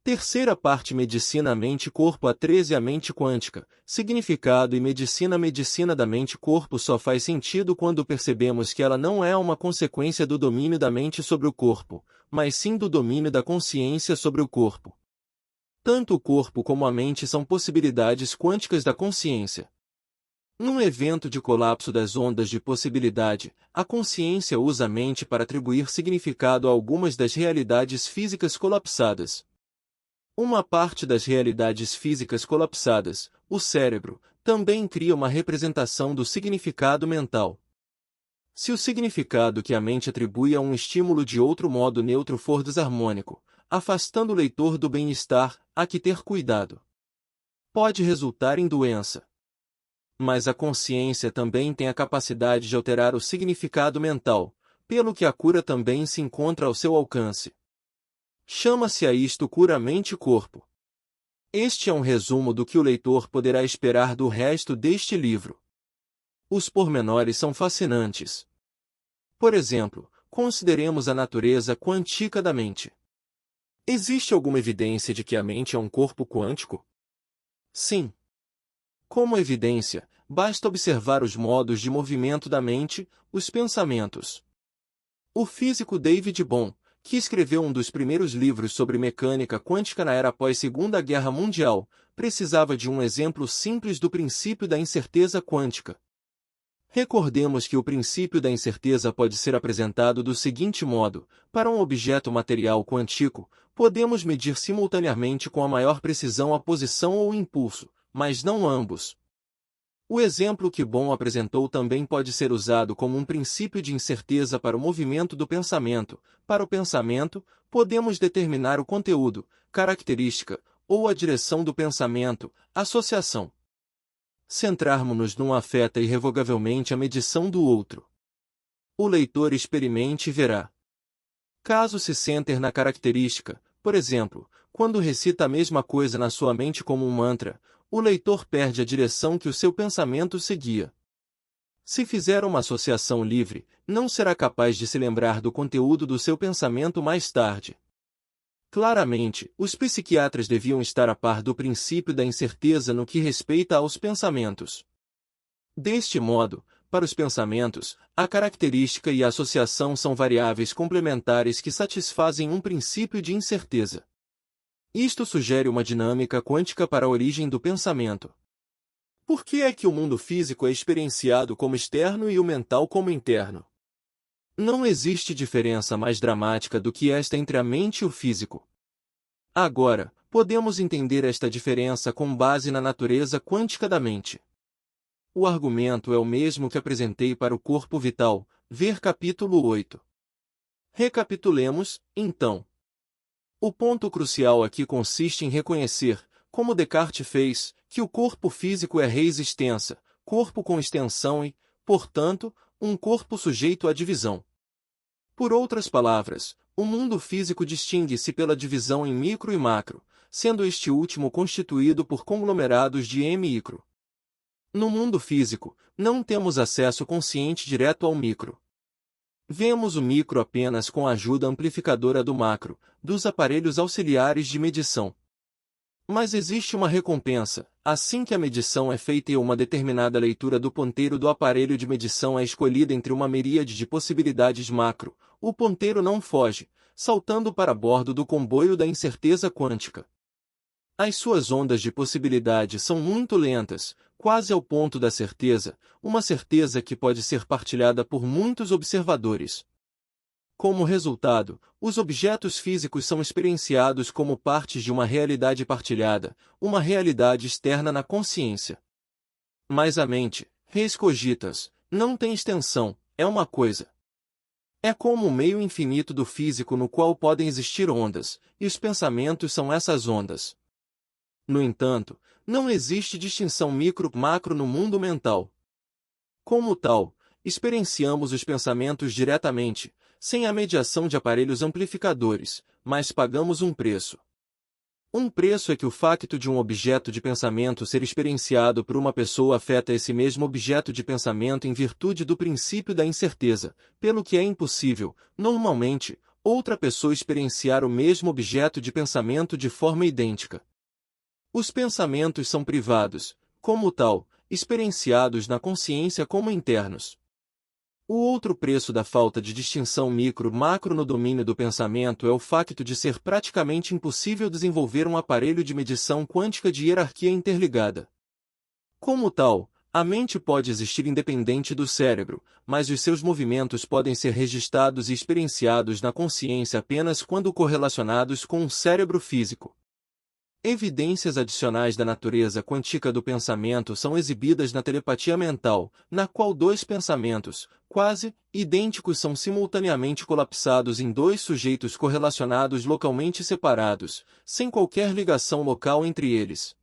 Terceira parte: Medicina Mente-Corpo. A 13 A mente quântica, significado e medicina. A medicina da mente-corpo só faz sentido quando percebemos que ela não é uma consequência do domínio da mente sobre o corpo, mas sim do domínio da consciência sobre o corpo. Tanto o corpo como a mente são possibilidades quânticas da consciência. Num evento de colapso das ondas de possibilidade, a consciência usa a mente para atribuir significado a algumas das realidades físicas colapsadas. Uma parte das realidades físicas colapsadas, o cérebro, também cria uma representação do significado mental. Se o significado que a mente atribui a um estímulo de outro modo neutro for desarmônico, afastando o leitor do bem-estar, há que ter cuidado. Pode resultar em doença. Mas a consciência também tem a capacidade de alterar o significado mental, pelo que a cura também se encontra ao seu alcance. Chama-se a isto cura mente-corpo. Este é um resumo do que o leitor poderá esperar do resto deste livro. Os pormenores são fascinantes. Por exemplo, consideremos a natureza quântica da mente. Existe alguma evidência de que a mente é um corpo quântico? Sim. Como evidência, basta observar os modos de movimento da mente, os pensamentos. O físico David Bohm, que escreveu um dos primeiros livros sobre mecânica quântica na era após Segunda Guerra Mundial, precisava de um exemplo simples do princípio da incerteza quântica. Recordemos que o princípio da incerteza pode ser apresentado do seguinte modo: para um objeto material quântico, podemos medir simultaneamente com a maior precisão a posição ou o impulso, mas não ambos. O exemplo que Bohm apresentou também pode ser usado como um princípio de incerteza para o movimento do pensamento. Para o pensamento, podemos determinar o conteúdo, característica, ou a direção do pensamento, associação. Centrarmos-nos num afeta irrevogavelmente a medição do outro. O leitor experimente e verá. Caso se centre na característica, por exemplo, quando recita a mesma coisa na sua mente como um mantra, o leitor perde a direção que o seu pensamento seguia. Se fizer uma associação livre, não será capaz de se lembrar do conteúdo do seu pensamento mais tarde. Claramente, os psiquiatras deviam estar a par do princípio da incerteza no que respeita aos pensamentos. Deste modo, para os pensamentos, a característica e a associação são variáveis complementares que satisfazem um princípio de incerteza. Isto sugere uma dinâmica quântica para a origem do pensamento. Por que é que o mundo físico é experienciado como externo e o mental como interno? Não existe diferença mais dramática do que esta entre a mente e o físico. Agora, podemos entender esta diferença com base na natureza quântica da mente. O argumento é o mesmo que apresentei para o corpo vital, ver capítulo 8. Recapitulemos, então. O ponto crucial aqui consiste em reconhecer, como Descartes fez, que o corpo físico é res extensa, corpo com extensão e, portanto, um corpo sujeito à divisão. Por outras palavras, o mundo físico distingue-se pela divisão em micro e macro, sendo este último constituído por conglomerados de micro. No mundo físico, não temos acesso consciente direto ao micro. Vemos o micro apenas com a ajuda amplificadora do macro, dos aparelhos auxiliares de medição. Mas existe uma recompensa: assim que a medição é feita e uma determinada leitura do ponteiro do aparelho de medição é escolhida entre uma miríade de possibilidades macro, o ponteiro não foge, saltando para bordo do comboio da incerteza quântica. As suas ondas de possibilidade são muito lentas, quase ao ponto da certeza, uma certeza que pode ser partilhada por muitos observadores. Como resultado, os objetos físicos são experienciados como partes de uma realidade partilhada, uma realidade externa na consciência. Mas a mente, res cogitas, não tem extensão, é uma coisa. É como o meio infinito do físico no qual podem existir ondas, e os pensamentos são essas ondas. No entanto, não existe distinção micro-macro no mundo mental. Como tal, experienciamos os pensamentos diretamente, sem a mediação de aparelhos amplificadores, mas pagamos um preço. Um preço é que o facto de um objeto de pensamento ser experienciado por uma pessoa afeta esse mesmo objeto de pensamento em virtude do princípio da incerteza, pelo que é impossível, normalmente, outra pessoa experienciar o mesmo objeto de pensamento de forma idêntica. Os pensamentos são privados, como tal, experienciados na consciência como internos. O outro preço da falta de distinção micro-macro no domínio do pensamento é o facto de ser praticamente impossível desenvolver um aparelho de medição quântica de hierarquia interligada. Como tal, a mente pode existir independente do cérebro, mas os seus movimentos podem ser registrados e experienciados na consciência apenas quando correlacionados com um cérebro físico. Evidências adicionais da natureza quântica do pensamento são exibidas na telepatia mental, na qual dois pensamentos, quase idênticos, são simultaneamente colapsados em dois sujeitos correlacionados localmente separados, sem qualquer ligação local entre eles.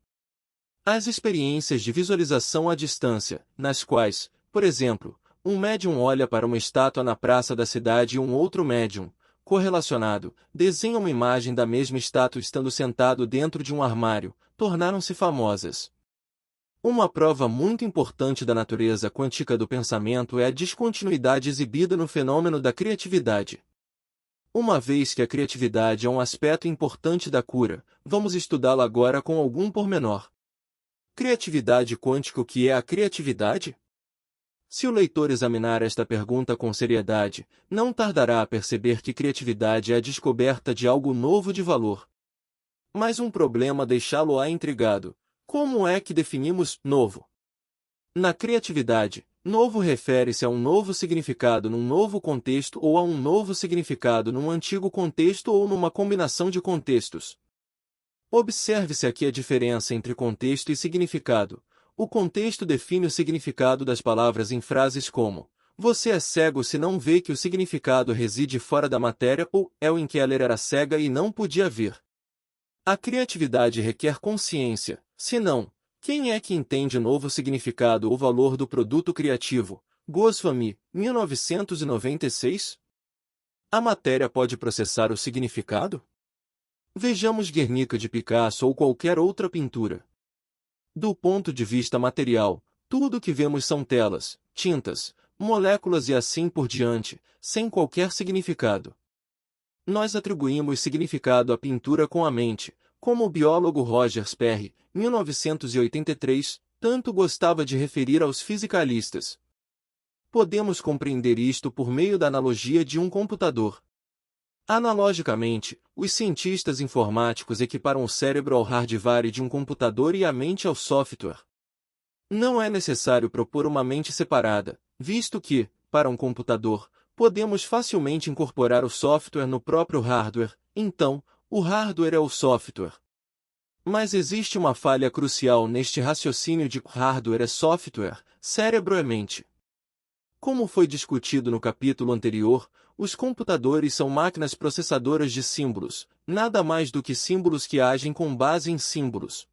As experiências de visualização à distância, nas quais, por exemplo, um médium olha para uma estátua na praça da cidade e um outro médium, correlacionado, desenha uma imagem da mesma estátua estando sentado dentro de um armário, tornaram-se famosas. Uma prova muito importante da natureza quântica do pensamento é a descontinuidade exibida no fenômeno da criatividade. Uma vez que a criatividade é um aspecto importante da cura, vamos estudá-la agora com algum pormenor. Criatividade quântica. O que é a criatividade? Se o leitor examinar esta pergunta com seriedade, não tardará a perceber que criatividade é a descoberta de algo novo de valor. Mas um problema deixá-lo-á intrigado. Como é que definimos novo? Na criatividade, novo refere-se a um novo significado num novo contexto ou a um novo significado num antigo contexto ou numa combinação de contextos. Observe-se aqui a diferença entre contexto e significado. O contexto define o significado das palavras em frases como: você é cego se não vê que o significado reside fora da matéria, ou Ellen Keller era cega e não podia ver. A criatividade requer consciência, senão, quem é que entende o novo significado ou valor do produto criativo? Goswami, 1996? A matéria pode processar o significado? Vejamos Guernica de Picasso ou qualquer outra pintura. Do ponto de vista material, tudo o que vemos são telas, tintas, moléculas e assim por diante, sem qualquer significado. Nós atribuímos significado à pintura com a mente, como o biólogo Roger Sperry, 1983, tanto gostava de referir aos fisicalistas. Podemos compreender isto por meio da analogia de um computador. Analogicamente, os cientistas informáticos equiparam o cérebro ao hardware de um computador e a mente ao software. Não é necessário propor uma mente separada, visto que, para um computador, podemos facilmente incorporar o software no próprio hardware, então, o hardware é o software. Mas existe uma falha crucial neste raciocínio de hardware é software, cérebro é mente. Como foi discutido no capítulo anterior, os computadores são máquinas processadoras de símbolos, nada mais do que símbolos que agem com base em símbolos.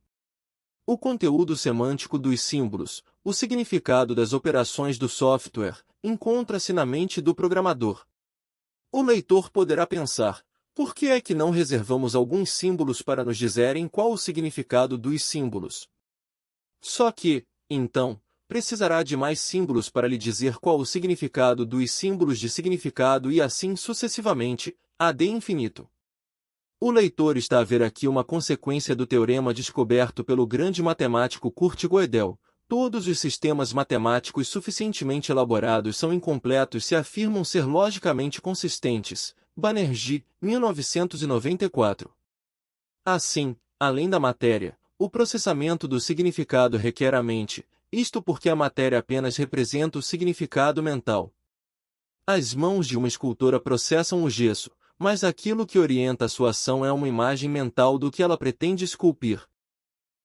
O conteúdo semântico dos símbolos, o significado das operações do software, encontra-se na mente do programador. O leitor poderá pensar: por que é que não reservamos alguns símbolos para nos dizerem qual o significado dos símbolos? Só que, então, precisará de mais símbolos para lhe dizer qual o significado dos símbolos de significado e assim sucessivamente, ad infinito. O leitor está a ver aqui uma consequência do teorema descoberto pelo grande matemático Kurt Gödel. Todos os sistemas matemáticos suficientemente elaborados são incompletos se afirmam ser logicamente consistentes. Banerjee, 1994. Assim, além da matéria, o processamento do significado requer a mente, isto porque a matéria apenas representa o significado mental. As mãos de uma escultora processam o gesso, mas aquilo que orienta a sua ação é uma imagem mental do que ela pretende esculpir.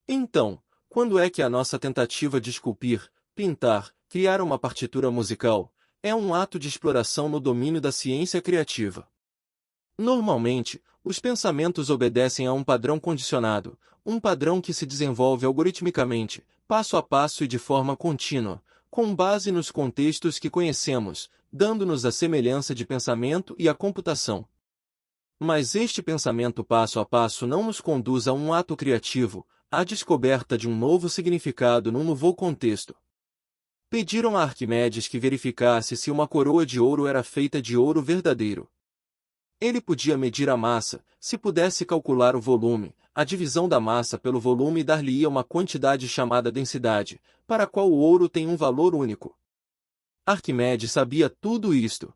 Então, quando é que a nossa tentativa de esculpir, pintar, criar uma partitura musical, é um ato de exploração no domínio da ciência criativa? Normalmente, os pensamentos obedecem a um padrão condicionado, um padrão que se desenvolve algoritmicamente, passo a passo e de forma contínua, com base nos contextos que conhecemos, dando-nos a semelhança de pensamento e a computação. Mas este pensamento passo a passo não nos conduz a um ato criativo, à descoberta de um novo significado num novo contexto. Pediram a Arquimedes que verificasse se uma coroa de ouro era feita de ouro verdadeiro. Ele podia medir a massa, se pudesse calcular o volume, a divisão da massa pelo volume dar-lhe-ia uma quantidade chamada densidade, para a qual o ouro tem um valor único. Arquimedes sabia tudo isto.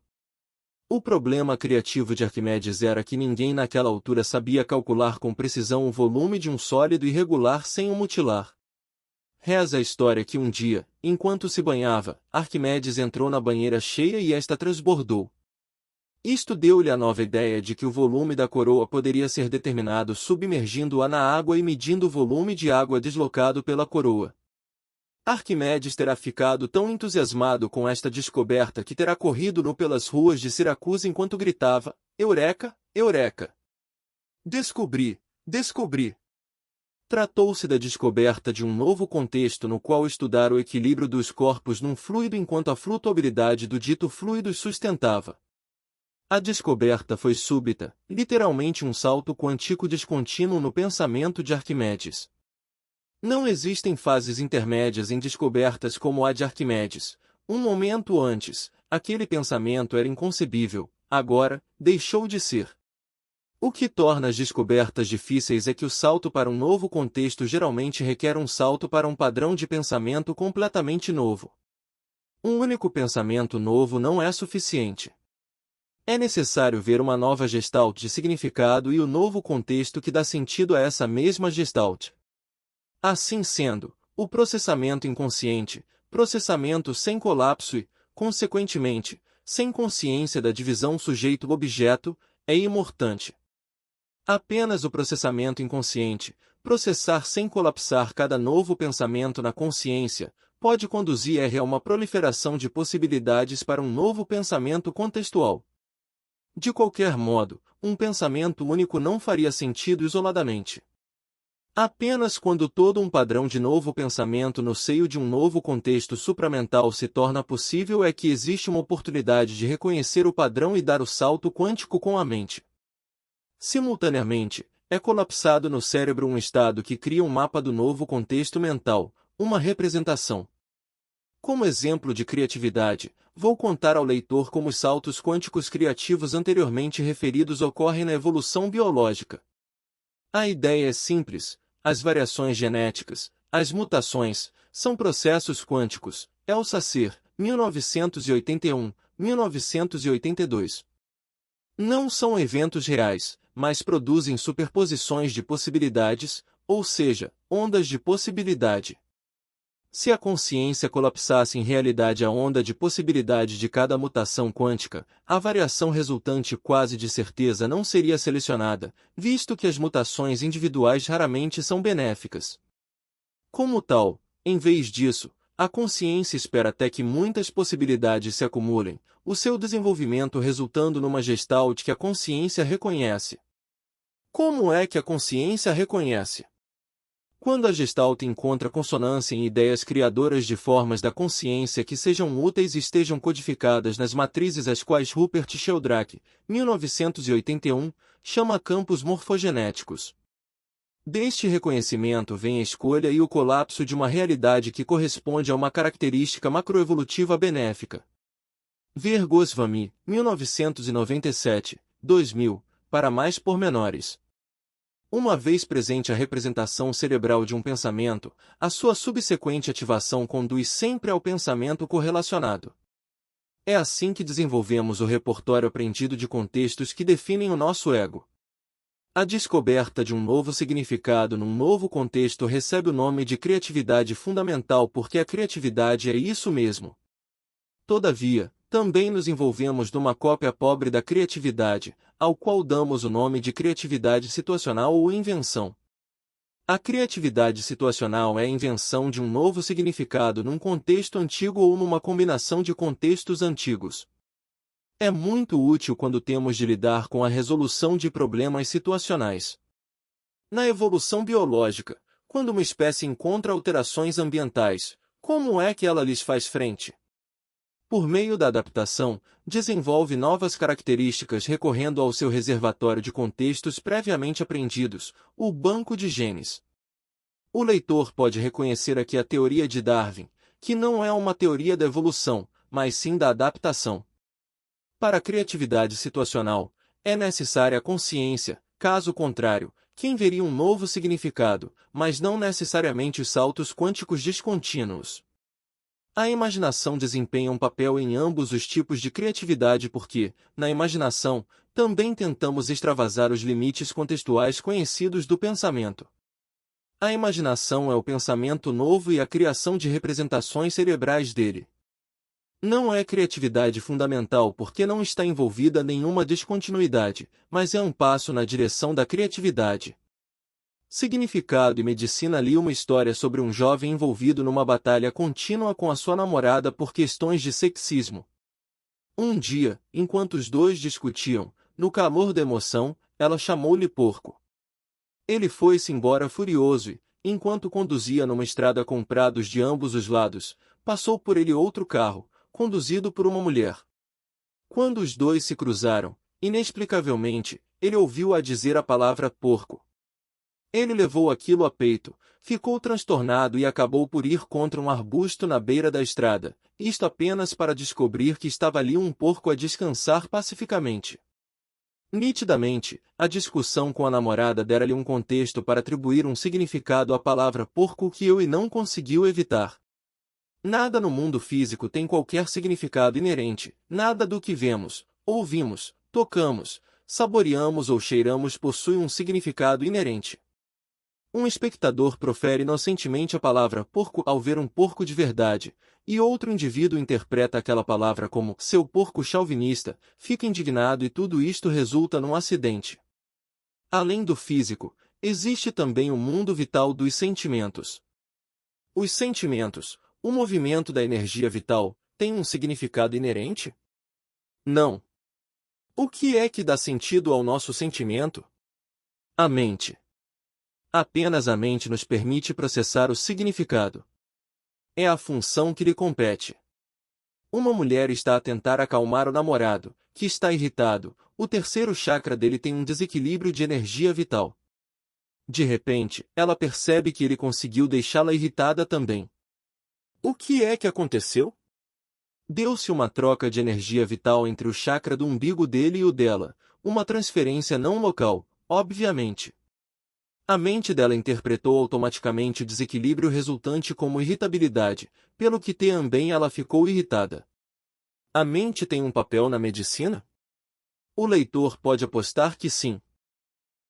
O problema criativo de Arquimedes era que ninguém naquela altura sabia calcular com precisão o volume de um sólido irregular sem o mutilar. Reza a história que um dia, enquanto se banhava, Arquimedes entrou na banheira cheia e esta transbordou. Isto deu-lhe a nova ideia de que o volume da coroa poderia ser determinado submergindo-a na água e medindo o volume de água deslocado pela coroa. Arquimedes terá ficado tão entusiasmado com esta descoberta que terá corrido nu pelas ruas de Siracusa enquanto gritava: Eureka! Eureka! Descobri! Descobri! Tratou-se da descoberta de um novo contexto no qual estudar o equilíbrio dos corpos num fluido enquanto a flutuabilidade do dito fluido os sustentava. A descoberta foi súbita, literalmente um salto quântico descontínuo no pensamento de Arquimedes. Não existem fases intermédias em descobertas como a de Arquimedes. Um momento antes, aquele pensamento era inconcebível, agora, deixou de ser. O que torna as descobertas difíceis é que o salto para um novo contexto geralmente requer um salto para um padrão de pensamento completamente novo. Um único pensamento novo não é suficiente. É necessário ver uma nova gestalt de significado e o novo contexto que dá sentido a essa mesma gestalt. Assim sendo, o processamento inconsciente, processamento sem colapso e, consequentemente, sem consciência da divisão sujeito-objeto, é imortante. Apenas o processamento inconsciente, processar sem colapsar cada novo pensamento na consciência, pode conduzir a uma proliferação de possibilidades para um novo pensamento contextual. De qualquer modo, um pensamento único não faria sentido isoladamente. Apenas quando todo um padrão de novo pensamento no seio de um novo contexto supramental se torna possível é que existe uma oportunidade de reconhecer o padrão e dar o salto quântico com a mente. Simultaneamente, é colapsado no cérebro um estado que cria um mapa do novo contexto mental, uma representação. Como exemplo de criatividade, vou contar ao leitor como os saltos quânticos criativos anteriormente referidos ocorrem na evolução biológica. A ideia é simples: as variações genéticas, as mutações, são processos quânticos. Althusser, 1981, 1982. Não são eventos reais, mas produzem superposições de possibilidades, ou seja, ondas de possibilidade. Se a consciência colapsasse em realidade a onda de possibilidade de cada mutação quântica, a variação resultante quase de certeza não seria selecionada, visto que as mutações individuais raramente são benéficas. Como tal, em vez disso, a consciência espera até que muitas possibilidades se acumulem, o seu desenvolvimento resultando numa gestalt que a consciência reconhece. Como é que a consciência reconhece? Quando a gestalt encontra consonância em ideias criadoras de formas da consciência que sejam úteis e estejam codificadas nas matrizes às quais Rupert Sheldrake, 1981, chama campos morfogenéticos. Deste reconhecimento vem a escolha e o colapso de uma realidade que corresponde a uma característica macroevolutiva benéfica. Ver Goswami, 1997, 2000, para mais pormenores. Uma vez presente a representação cerebral de um pensamento, a sua subsequente ativação conduz sempre ao pensamento correlacionado. É assim que desenvolvemos o repertório aprendido de contextos que definem o nosso ego. A descoberta de um novo significado num novo contexto recebe o nome de criatividade fundamental porque a criatividade é isso mesmo. Todavia, também nos envolvemos numa cópia pobre da criatividade, ao qual damos o nome de criatividade situacional ou invenção. A criatividade situacional é a invenção de um novo significado num contexto antigo ou numa combinação de contextos antigos. É muito útil quando temos de lidar com a resolução de problemas situacionais. Na evolução biológica, quando uma espécie encontra alterações ambientais, como é que ela lhes faz frente? Por meio da adaptação, desenvolve novas características recorrendo ao seu reservatório de contextos previamente aprendidos, o banco de genes. O leitor pode reconhecer aqui a teoria de Darwin, que não é uma teoria da evolução, mas sim da adaptação. Para a criatividade situacional, É necessária a consciência, caso contrário, quem veria um novo significado, mas não necessariamente os saltos quânticos descontínuos. A imaginação desempenha um papel em ambos os tipos de criatividade porque, na imaginação, também tentamos extravasar os limites contextuais conhecidos do pensamento. A imaginação é o pensamento novo e a criação de representações cerebrais dele. Não é criatividade fundamental porque não está envolvida nenhuma descontinuidade, mas é um passo na direção da criatividade. Significado e Medicina. Li uma história sobre um jovem envolvido numa batalha contínua com a sua namorada por questões de sexismo. Um dia, enquanto os dois discutiam, no calor da emoção, ela chamou-lhe porco. Ele foi-se embora furioso e, enquanto conduzia numa estrada com prados de ambos os lados, passou por ele outro carro, conduzido por uma mulher. Quando os dois se cruzaram, inexplicavelmente, ele ouviu-a dizer a palavra porco. Ele levou aquilo a peito, ficou transtornado e acabou por ir contra um arbusto na beira da estrada, isto apenas para descobrir que estava ali um porco a descansar pacificamente. Nitidamente, a discussão com a namorada dera-lhe um contexto para atribuir um significado à palavra porco que eu e não conseguiu evitar. Nada no mundo físico tem qualquer significado inerente, nada do que vemos, ouvimos, tocamos, saboreamos ou cheiramos possui um significado inerente. Um espectador profere inocentemente a palavra porco ao ver um porco de verdade, e outro indivíduo interpreta aquela palavra como seu porco chauvinista, fica indignado e tudo isto resulta num acidente. Além do físico, existe também o mundo vital dos sentimentos. Os sentimentos, o movimento da energia vital, têm um significado inerente? Não. O que é que dá sentido ao nosso sentimento? A mente. Apenas a mente nos permite processar o significado. É a função que lhe compete. Uma mulher está a tentar acalmar o namorado, que está irritado, o terceiro chakra dele tem um desequilíbrio de energia vital. De repente, ela percebe que ele conseguiu deixá-la irritada também. O que é que aconteceu? Deu-se uma troca de energia vital entre o chakra do umbigo dele e o dela, uma transferência não local, obviamente. A mente dela interpretou automaticamente o desequilíbrio resultante como irritabilidade, pelo que também ela ficou irritada. A mente tem um papel na medicina? O leitor pode apostar que sim.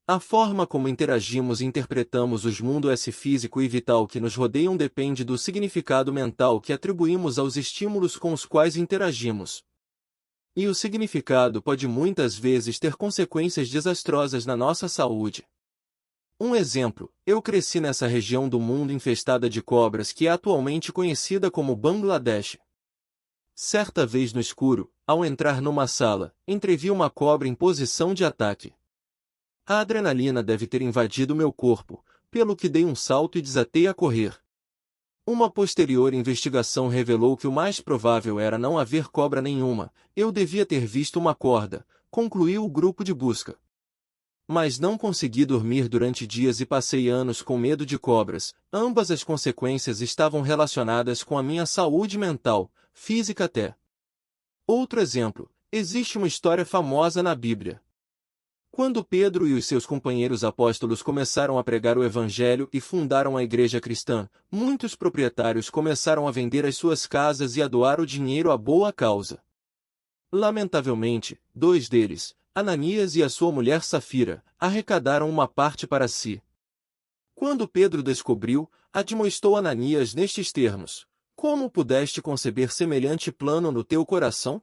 A forma como interagimos e interpretamos os mundos físico e vital que nos rodeiam depende do significado mental que atribuímos aos estímulos com os quais interagimos. E o significado pode muitas vezes ter consequências desastrosas na nossa saúde. Um exemplo, eu cresci nessa região do mundo infestada de cobras que é atualmente conhecida como Bangladesh. Certa vez no escuro, ao entrar numa sala, entrevi uma cobra em posição de ataque. A adrenalina deve ter invadido meu corpo, pelo que dei um salto e desatei a correr. Uma posterior investigação revelou que o mais provável era não haver cobra nenhuma, eu devia ter visto uma corda, concluiu o grupo de busca. Mas não consegui dormir durante dias e passei anos com medo de cobras, ambas as consequências estavam relacionadas com a minha saúde mental, física até. Outro exemplo, existe uma história famosa na Bíblia. Quando Pedro e os seus companheiros apóstolos começaram a pregar o Evangelho e fundaram a igreja cristã, muitos proprietários começaram a vender as suas casas e a doar o dinheiro à boa causa. Lamentavelmente, dois deles, Ananias e a sua mulher Safira, arrecadaram uma parte para si. Quando Pedro descobriu, admoestou Ananias nestes termos: como pudeste conceber semelhante plano no teu coração?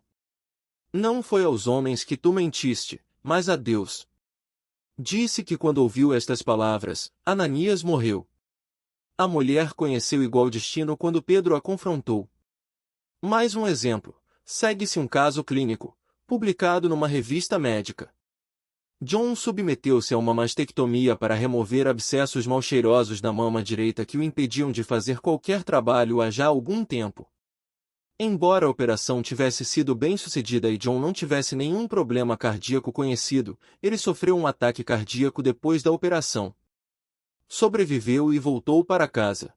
Não foi aos homens que tu mentiste, mas a Deus. Disse que quando ouviu estas palavras, Ananias morreu. A mulher conheceu igual destino quando Pedro a confrontou. Mais um exemplo. Segue-se um caso clínico, publicado numa revista médica. John submeteu-se a uma mastectomia para remover abscessos mal cheirosos da mama direita que o impediam de fazer qualquer trabalho há já algum tempo. Embora a operação tivesse sido bem-sucedida e John não tivesse nenhum problema cardíaco conhecido, ele sofreu um ataque cardíaco depois da operação. Sobreviveu e voltou para casa.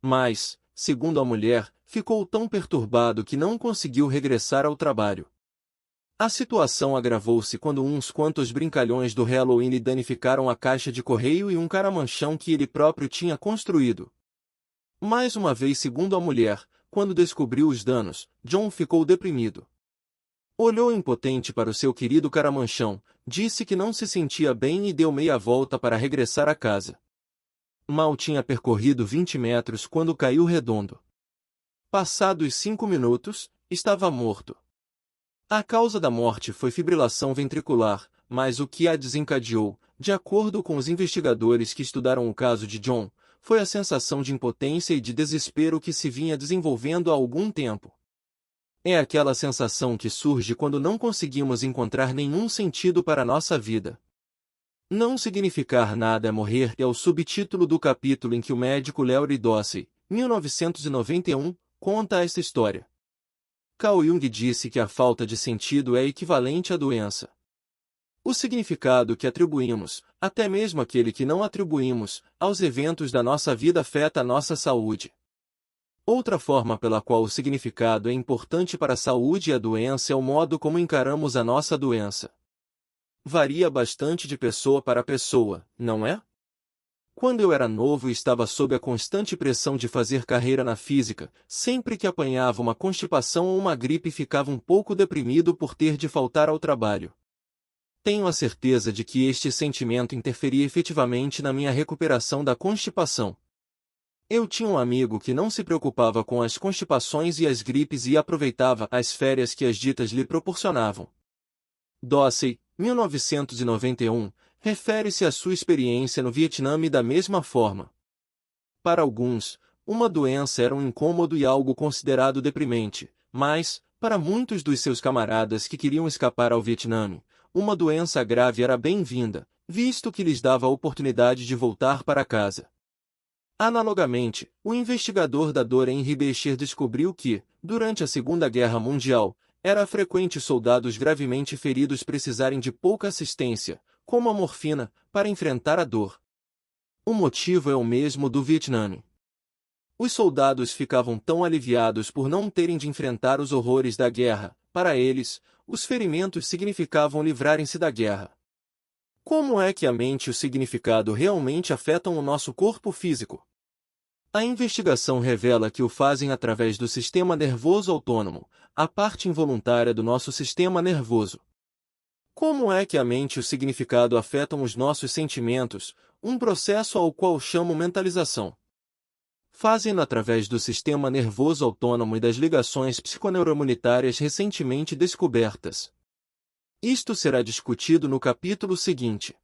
Mas, segundo a mulher, ficou tão perturbado que não conseguiu regressar ao trabalho. A situação agravou-se quando uns quantos brincalhões do Halloween lhe danificaram a caixa de correio e um caramanchão que ele próprio tinha construído. Mais uma vez, segundo a mulher, quando descobriu os danos, John ficou deprimido. Olhou impotente para o seu querido caramanchão, disse que não se sentia bem e deu meia volta para regressar a casa. Mal tinha percorrido 20 metros quando caiu redondo. Passados 5 minutos, estava morto. A causa da morte foi fibrilação ventricular, mas o que a desencadeou, de acordo com os investigadores que estudaram o caso de John, foi a sensação de impotência e de desespero que se vinha desenvolvendo há algum tempo. É aquela sensação que surge quando não conseguimos encontrar nenhum sentido para nossa vida. Não significar nada é morrer é o subtítulo do capítulo em que o médico Larry Dossey, 1991, conta esta história. Carl Jung disse que a falta de sentido é equivalente à doença. O significado que atribuímos, até mesmo aquele que não atribuímos, aos eventos da nossa vida afeta a nossa saúde. Outra forma pela qual o significado é importante para a saúde e a doença é o modo como encaramos a nossa doença. Varia bastante de pessoa para pessoa, não é? Quando eu era novo e estava sob a constante pressão de fazer carreira na física, sempre que apanhava uma constipação ou uma gripe ficava um pouco deprimido por ter de faltar ao trabalho. Tenho a certeza de que este sentimento interferia efetivamente na minha recuperação da constipação. Eu tinha um amigo que não se preocupava com as constipações e as gripes e aproveitava as férias que as ditas lhe proporcionavam. Dossey, 1991, refere-se à sua experiência no Vietnã da mesma forma. Para alguns, uma doença era um incômodo e algo considerado deprimente, mas, para muitos dos seus camaradas que queriam escapar ao Vietnã, uma doença grave era bem-vinda, visto que lhes dava a oportunidade de voltar para casa. Analogamente, o investigador da dor Henri Becher descobriu que, durante a Segunda Guerra Mundial, era frequente soldados gravemente feridos precisarem de pouca assistência, como a morfina, para enfrentar a dor. O motivo é o mesmo do Vietnã. Os soldados ficavam tão aliviados por não terem de enfrentar os horrores da guerra, para eles, os ferimentos significavam livrarem-se da guerra. Como é que a mente e o significado realmente afetam o nosso corpo físico? A investigação revela que o fazem através do sistema nervoso autônomo, a parte involuntária do nosso sistema nervoso. Como é que a mente e o significado afetam os nossos sentimentos, um processo ao qual chamo mentalização? Fazem-no através do sistema nervoso autônomo e das ligações psiconeuroimunitárias recentemente descobertas. Isto será discutido no capítulo seguinte.